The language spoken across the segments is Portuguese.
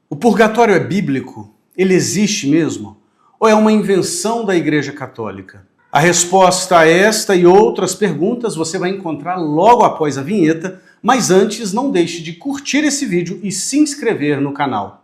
O purgatório é bíblico? Ele existe mesmo? Ou é uma invenção da Igreja Católica? A resposta a esta e outras perguntas você vai encontrar logo após a vinheta, mas antes não deixe de curtir esse vídeo e se inscrever no canal.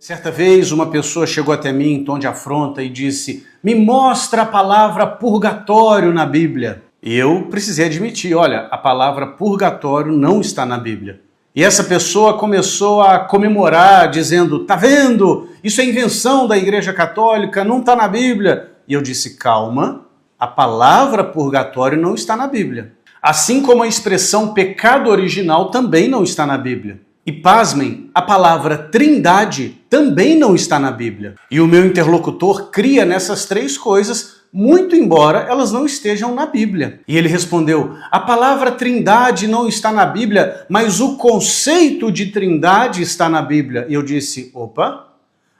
Certa vez, uma pessoa chegou até mim em tom de afronta e disse: "Me mostra a palavra purgatório na Bíblia." E eu precisei admitir: olha, a palavra purgatório não está na Bíblia. E essa pessoa começou a comemorar, dizendo: "Tá vendo? Isso é invenção da Igreja Católica, não está na Bíblia." E eu disse: calma, a palavra purgatório não está na Bíblia. Assim como a expressão pecado original também não está na Bíblia. E pasmem, a palavra trindade também não está na Bíblia. E o meu interlocutor cria nessas três coisas, muito embora elas não estejam na Bíblia. E ele respondeu: a palavra trindade não está na Bíblia, mas o conceito de trindade está na Bíblia. E eu disse: opa,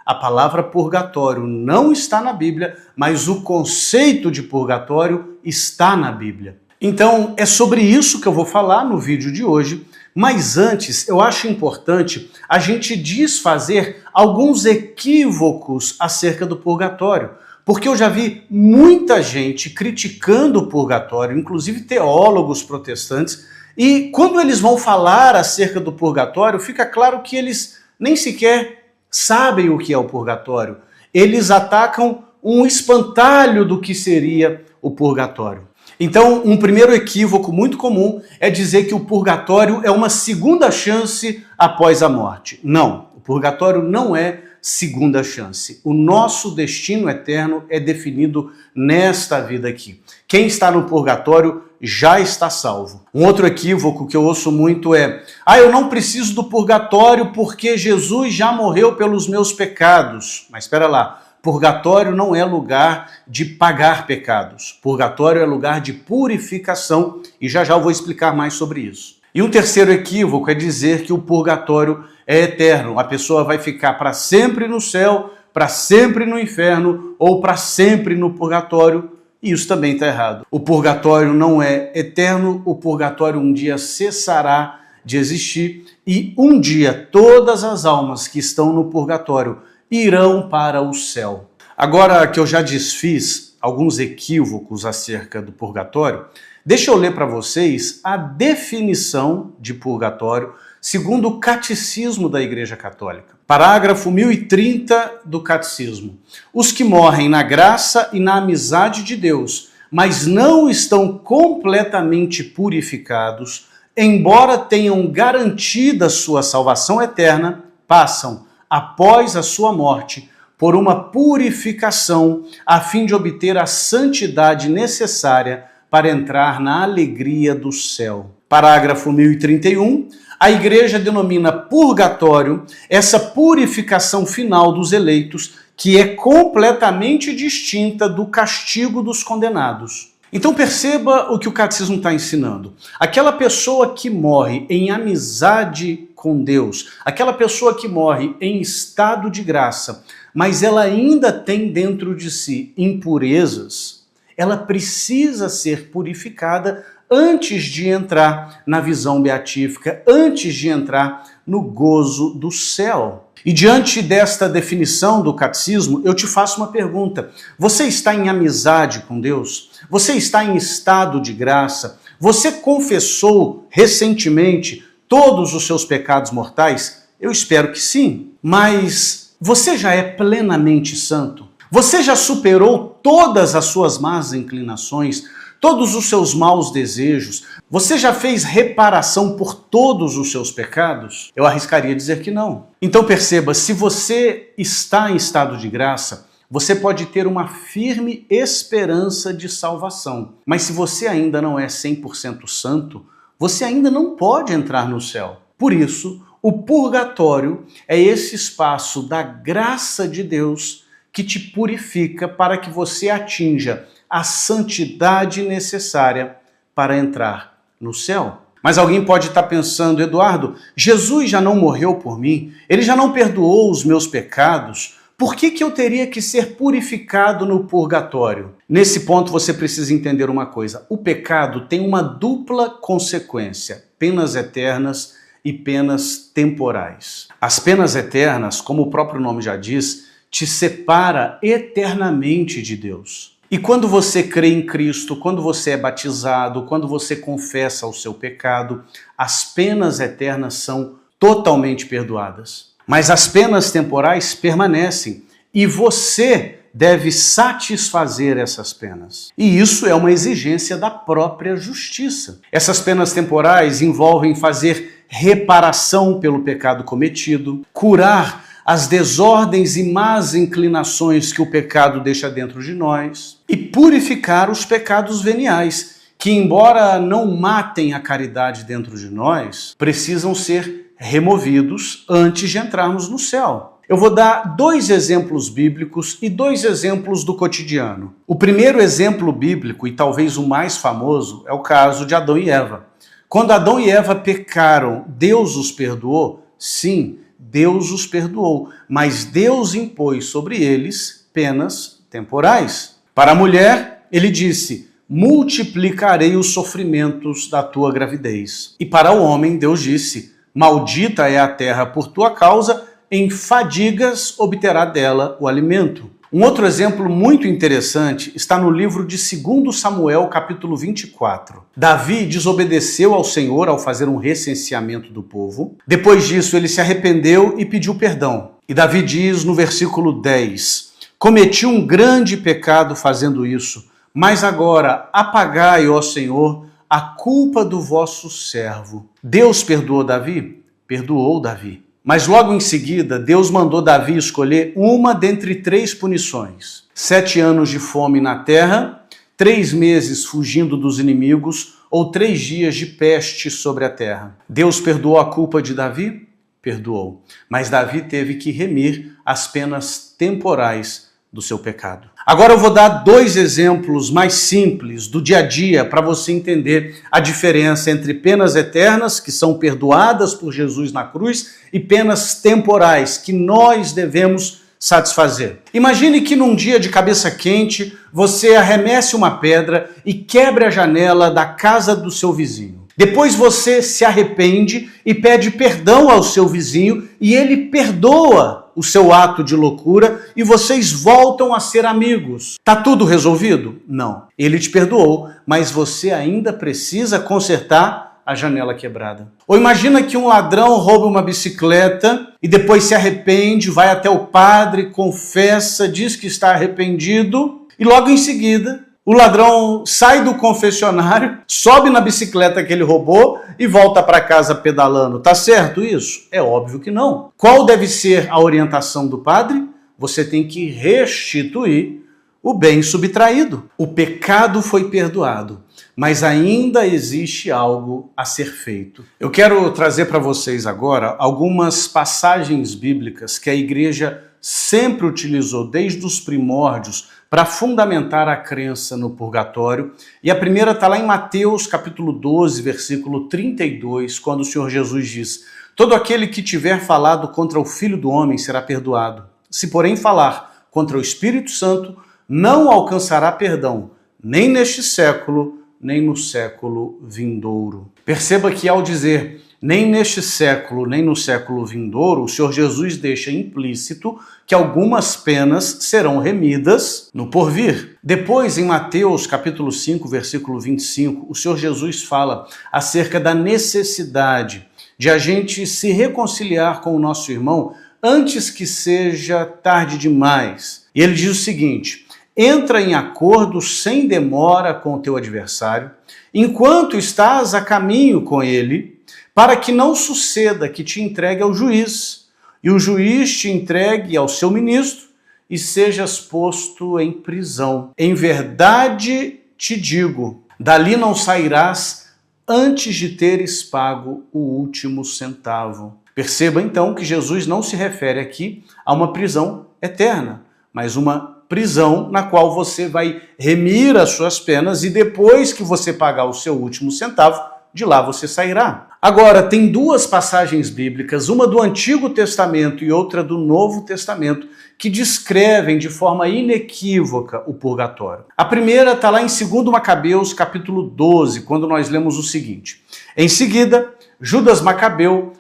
a palavra purgatório não está na Bíblia, mas o conceito de purgatório está na Bíblia. Então, é sobre isso que eu vou falar no vídeo de hoje. Mas antes, eu acho importante a gente desfazer alguns equívocos acerca do purgatório, porque eu já vi muita gente criticando o purgatório, inclusive teólogos protestantes, e quando eles vão falar acerca do purgatório, fica claro que eles nem sequer sabem o que é o purgatório. Eles atacam um espantalho do que seria o purgatório. Então, um primeiro equívoco muito comum é dizer que o purgatório é uma segunda chance após a morte. Não, o purgatório não é segunda chance. O nosso destino eterno é definido nesta vida aqui. Quem está no purgatório já está salvo. Um outro equívoco que eu ouço muito é: eu não preciso do purgatório porque Jesus já morreu pelos meus pecados. Mas espera lá. Purgatório não é lugar de pagar pecados. Purgatório é lugar de purificação e já eu vou explicar mais sobre isso. E um terceiro equívoco é dizer que o purgatório é eterno. A pessoa vai ficar para sempre no céu, para sempre no inferno ou para sempre no purgatório. E isso também está errado. O purgatório não é eterno, o purgatório um dia cessará de existir e um dia todas as almas que estão no purgatório irão para o céu. Agora que eu já desfiz alguns equívocos acerca do purgatório, deixa eu ler para vocês a definição de purgatório segundo o Catecismo da Igreja Católica. Parágrafo 1030 do Catecismo. Os que morrem na graça e na amizade de Deus, mas não estão completamente purificados, embora tenham garantida sua salvação eterna, passam após a sua morte, por uma purificação, a fim de obter a santidade necessária para entrar na alegria do céu. Parágrafo 1031. A Igreja denomina purgatório essa purificação final dos eleitos, que é completamente distinta do castigo dos condenados. Então perceba o que o Catecismo está ensinando. Aquela pessoa que morre em amizade com Deus, aquela pessoa que morre em estado de graça, mas ela ainda tem dentro de si impurezas, ela precisa ser purificada antes de entrar na visão beatífica, antes de entrar no gozo do céu. E diante desta definição do Catecismo, eu te faço uma pergunta. Você está em amizade com Deus? Você está em estado de graça? Você confessou recentemente todos os seus pecados mortais? Eu espero que sim. Mas você já é plenamente santo? Você já superou todas as suas más inclinações, todos os seus maus desejos? Você já fez reparação por todos os seus pecados? Eu arriscaria dizer que não. Então perceba, se você está em estado de graça, você pode ter uma firme esperança de salvação. Mas se você ainda não é 100% santo, você ainda não pode entrar no céu. Por isso, o purgatório é esse espaço da graça de Deus que te purifica para que você atinja a santidade necessária para entrar no céu. Mas alguém pode estar pensando, Eduardo, Jesus já não morreu por mim? Ele já não perdoou os meus pecados? Por que eu teria que ser purificado no purgatório? Nesse ponto você precisa entender uma coisa. O pecado tem uma dupla consequência, penas eternas e penas temporais. As penas eternas, como o próprio nome já diz, te separa eternamente de Deus. E quando você crê em Cristo, quando você é batizado, quando você confessa o seu pecado, as penas eternas são totalmente perdoadas. Mas as penas temporais permanecem e você deve satisfazer essas penas. E isso é uma exigência da própria justiça. Essas penas temporais envolvem fazer reparação pelo pecado cometido, curar as desordens e más inclinações que o pecado deixa dentro de nós e purificar os pecados veniais, que embora não matem a caridade dentro de nós, precisam ser removidos antes de entrarmos no céu. Eu vou dar 2 exemplos bíblicos e 2 exemplos do cotidiano. O primeiro exemplo bíblico, e talvez o mais famoso, é o caso de Adão e Eva. Quando Adão e Eva pecaram, Deus os perdoou? Sim, Deus os perdoou, mas Deus impôs sobre eles penas temporais. Para a mulher, ele disse: multiplicarei os sofrimentos da tua gravidez. E para o homem, Deus disse: maldita é a terra por tua causa, em fadigas obterá dela o alimento. Um outro exemplo muito interessante está no livro de 2 Samuel, capítulo 24. Davi desobedeceu ao Senhor ao fazer um recenseamento do povo. Depois disso, ele se arrependeu e pediu perdão. E Davi diz no versículo 10, cometi um grande pecado fazendo isso, mas agora apagai, ó Senhor, a culpa do vosso servo. Deus perdoou Davi? Perdoou Davi. Mas logo em seguida, Deus mandou Davi escolher uma dentre 3 punições. 7 anos de fome na terra, 3 meses fugindo dos inimigos ou 3 dias de peste sobre a terra. Deus perdoou a culpa de Davi? Perdoou. Mas Davi teve que remir as penas temporais do seu pecado. Agora eu vou dar 2 exemplos mais simples do dia a dia para você entender a diferença entre penas eternas, que são perdoadas por Jesus na cruz, e penas temporais, que nós devemos satisfazer. Imagine que num dia de cabeça quente, você arremesse uma pedra e quebre a janela da casa do seu vizinho. Depois você se arrepende e pede perdão ao seu vizinho e ele perdoa o seu ato de loucura e vocês voltam a ser amigos. Tá tudo resolvido? Não. Ele te perdoou, mas você ainda precisa consertar a janela quebrada. Ou imagina que um ladrão rouba uma bicicleta e depois se arrepende, vai até o padre, confessa, diz que está arrependido e logo em seguida o ladrão sai do confessionário, sobe na bicicleta que ele roubou e volta para casa pedalando. Tá certo isso? É óbvio que não. Qual deve ser a orientação do padre? Você tem que restituir o bem subtraído. O pecado foi perdoado, mas ainda existe algo a ser feito. Eu quero trazer para vocês agora algumas passagens bíblicas que a igreja sempre utilizou desde os primórdios para fundamentar a crença no purgatório. E a primeira está lá em Mateus capítulo 12, versículo 32, quando o Senhor Jesus diz: todo aquele que tiver falado contra o Filho do Homem será perdoado. Se porém falar contra o Espírito Santo, não alcançará perdão, nem neste século, nem no século vindouro. Perceba que ao dizer nem neste século, nem no século vindouro, o Senhor Jesus deixa implícito que algumas penas serão remidas no porvir. Depois, em Mateus capítulo 5, versículo 25, o Senhor Jesus fala acerca da necessidade de a gente se reconciliar com o nosso irmão antes que seja tarde demais. E ele diz o seguinte: entra em acordo sem demora com o teu adversário, enquanto estás a caminho com ele, para que não suceda que te entregue ao juiz, e o juiz te entregue ao seu ministro, e sejas posto em prisão. Em verdade te digo, dali não sairás antes de teres pago o último centavo. Perceba então que Jesus não se refere aqui a uma prisão eterna, mas uma prisão na qual você vai remir as suas penas e depois que você pagar o seu último centavo, de lá você sairá. Agora, tem duas passagens bíblicas, uma do Antigo Testamento e outra do Novo Testamento, que descrevem de forma inequívoca o purgatório. A primeira está lá em 2 Macabeus, capítulo 12, quando nós lemos o seguinte: em seguida, Judas Macabeu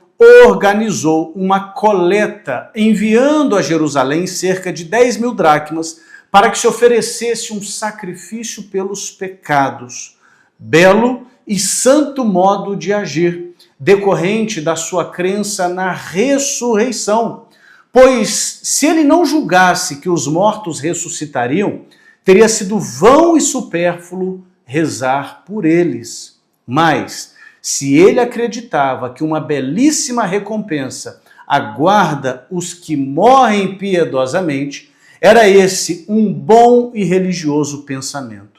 organizou uma coleta, enviando a Jerusalém cerca de 10.000 dracmas para que se oferecesse um sacrifício pelos pecados. Belo e santo modo de agir, decorrente da sua crença na ressurreição. Pois, se ele não julgasse que os mortos ressuscitariam, teria sido vão e supérfluo rezar por eles. Mas, se ele acreditava que uma belíssima recompensa aguarda os que morrem piedosamente, era esse um bom e religioso pensamento.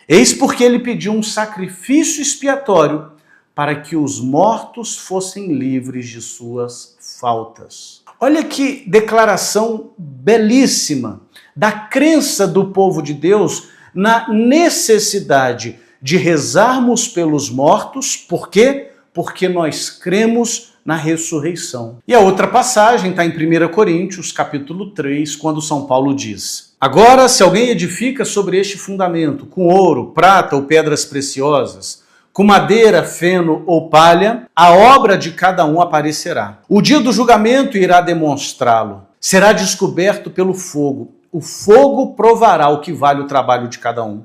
Eis porque ele pediu um sacrifício expiatório para que os mortos fossem livres de suas faltas. Olha que declaração belíssima da crença do povo de Deus na necessidade de rezarmos pelos mortos. Por quê? Porque nós cremos na ressurreição. E a outra passagem está em 1 Coríntios, capítulo 3, quando São Paulo diz: agora, se alguém edifica sobre este fundamento, com ouro, prata ou pedras preciosas, com madeira, feno ou palha, a obra de cada um aparecerá. O dia do julgamento irá demonstrá-lo. Será descoberto pelo fogo. O fogo provará o que vale o trabalho de cada um.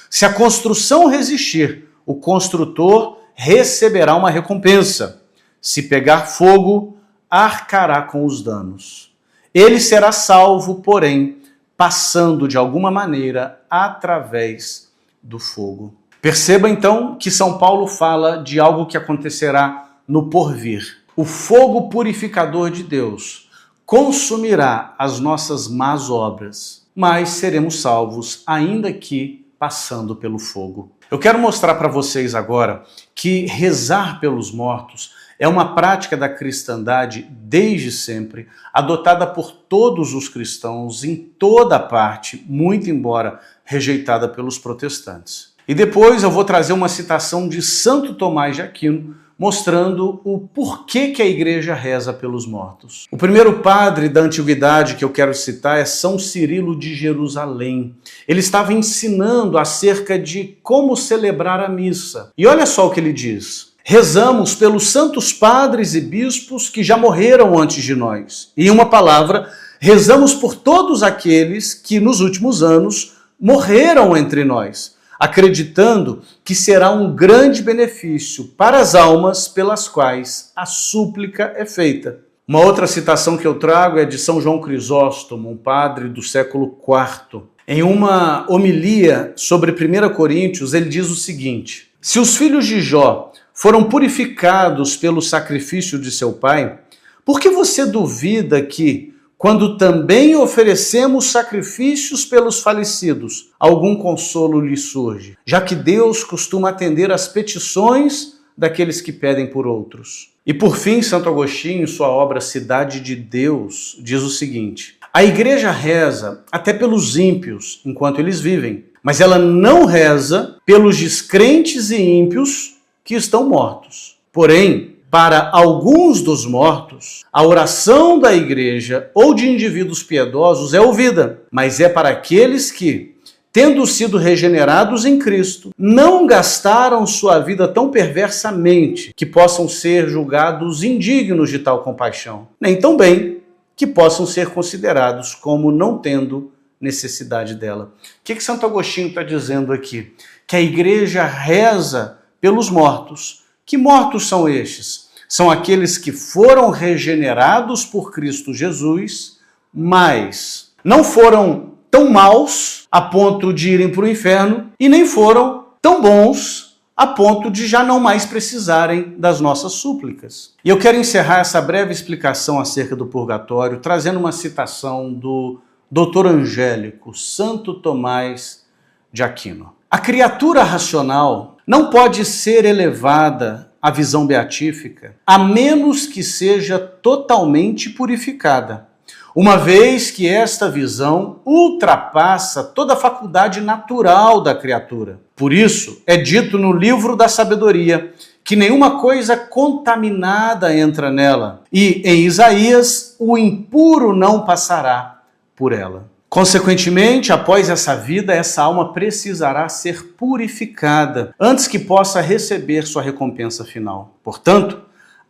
Se a construção resistir, o construtor receberá uma recompensa. Se pegar fogo, arcará com os danos. Ele será salvo, porém, passando de alguma maneira através do fogo. Perceba então que São Paulo fala de algo que acontecerá no porvir. O fogo purificador de Deus consumirá as nossas más obras, mas seremos salvos ainda que passando pelo fogo. Eu quero mostrar para vocês agora que rezar pelos mortos é uma prática da cristandade desde sempre, adotada por todos os cristãos em toda parte, muito embora rejeitada pelos protestantes. E depois eu vou trazer uma citação de Santo Tomás de Aquino, mostrando o porquê que a igreja reza pelos mortos. O primeiro padre da antiguidade que eu quero citar é São Cirilo de Jerusalém. Ele estava ensinando acerca de como celebrar a missa. E olha só o que ele diz: rezamos pelos santos padres e bispos que já morreram antes de nós. E em uma palavra, rezamos por todos aqueles que nos últimos anos morreram entre nós, acreditando que será um grande benefício para as almas pelas quais a súplica é feita. Uma outra citação que eu trago é de São João Crisóstomo, um padre do século IV. Em uma homilia sobre 1 Coríntios, ele diz o seguinte: se os filhos de Jó foram purificados pelo sacrifício de seu pai, por que você duvida que, quando também oferecemos sacrifícios pelos falecidos, algum consolo lhe surge, já que Deus costuma atender às petições daqueles que pedem por outros? E por fim, Santo Agostinho, em sua obra Cidade de Deus, diz o seguinte: a igreja reza até pelos ímpios enquanto eles vivem, mas ela não reza pelos descrentes e ímpios que estão mortos. Porém, para alguns dos mortos, a oração da igreja ou de indivíduos piedosos é ouvida, mas é para aqueles que, tendo sido regenerados em Cristo, não gastaram sua vida tão perversamente que possam ser julgados indignos de tal compaixão, nem tão bem que possam ser considerados como não tendo necessidade dela. O que Santo Agostinho está dizendo aqui? Que a igreja reza pelos mortos. Que mortos são estes? São aqueles que foram regenerados por Cristo Jesus, mas não foram tão maus a ponto de irem para o inferno e nem foram tão bons a ponto de já não mais precisarem das nossas súplicas. E eu quero encerrar essa breve explicação acerca do purgatório trazendo uma citação do doutor angélico Santo Tomás de Aquino. A criatura racional não pode ser elevada à visão beatífica a menos que seja totalmente purificada, uma vez que esta visão ultrapassa toda a faculdade natural da criatura. Por isso, é dito no livro da sabedoria que nenhuma coisa contaminada entra nela. E em Isaías, o impuro não passará por ela. Consequentemente, após essa vida, essa alma precisará ser purificada antes que possa receber sua recompensa final. Portanto,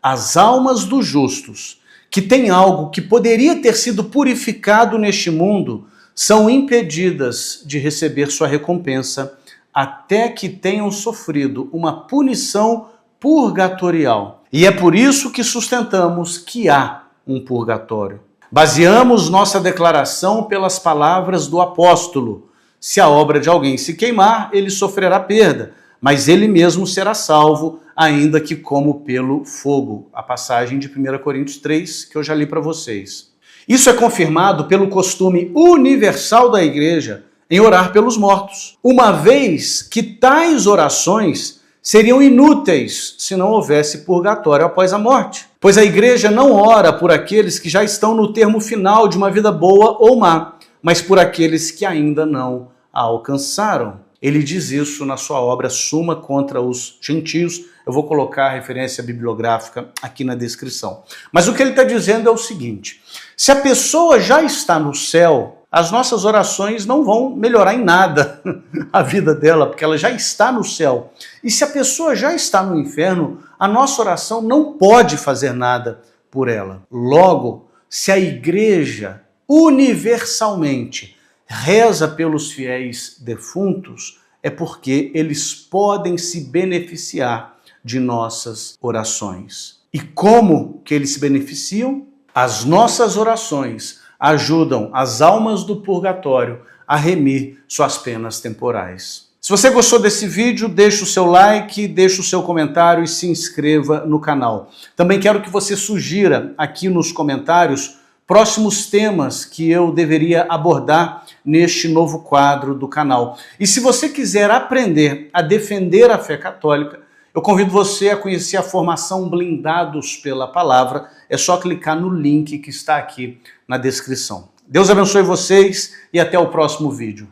as almas dos justos, que têm algo que poderia ter sido purificado neste mundo, são impedidas de receber sua recompensa até que tenham sofrido uma punição purgatorial. E é por isso que sustentamos que há um purgatório. Baseamos nossa declaração pelas palavras do apóstolo: se a obra de alguém se queimar, ele sofrerá perda, mas ele mesmo será salvo, ainda que como pelo fogo. A passagem de 1 Coríntios 3, que eu já li para vocês. Isso é confirmado pelo costume universal da igreja em orar pelos mortos, uma vez que tais orações seriam inúteis se não houvesse purgatório após a morte. Pois a igreja não ora por aqueles que já estão no termo final de uma vida boa ou má, mas por aqueles que ainda não a alcançaram. Ele diz isso na sua obra Suma contra os Gentios. Eu vou colocar a referência bibliográfica aqui na descrição. Mas o que ele está dizendo é o seguinte: se a pessoa já está no céu, as nossas orações não vão melhorar em nada a vida dela, porque ela já está no céu. E se a pessoa já está no inferno, a nossa oração não pode fazer nada por ela. Logo, se a igreja universalmente reza pelos fiéis defuntos, é porque eles podem se beneficiar de nossas orações. E como que eles se beneficiam? As nossas orações ajudam as almas do purgatório a remir suas penas temporais. Se você gostou desse vídeo, deixa o seu like, deixa o seu comentário e se inscreva no canal. Também quero que você sugira aqui nos comentários próximos temas que eu deveria abordar neste novo quadro do canal. E se você quiser aprender a defender a fé católica, eu convido você a conhecer a formação Blindados pela Palavra. É só clicar no link que está aqui na descrição. Deus abençoe vocês e até o próximo vídeo.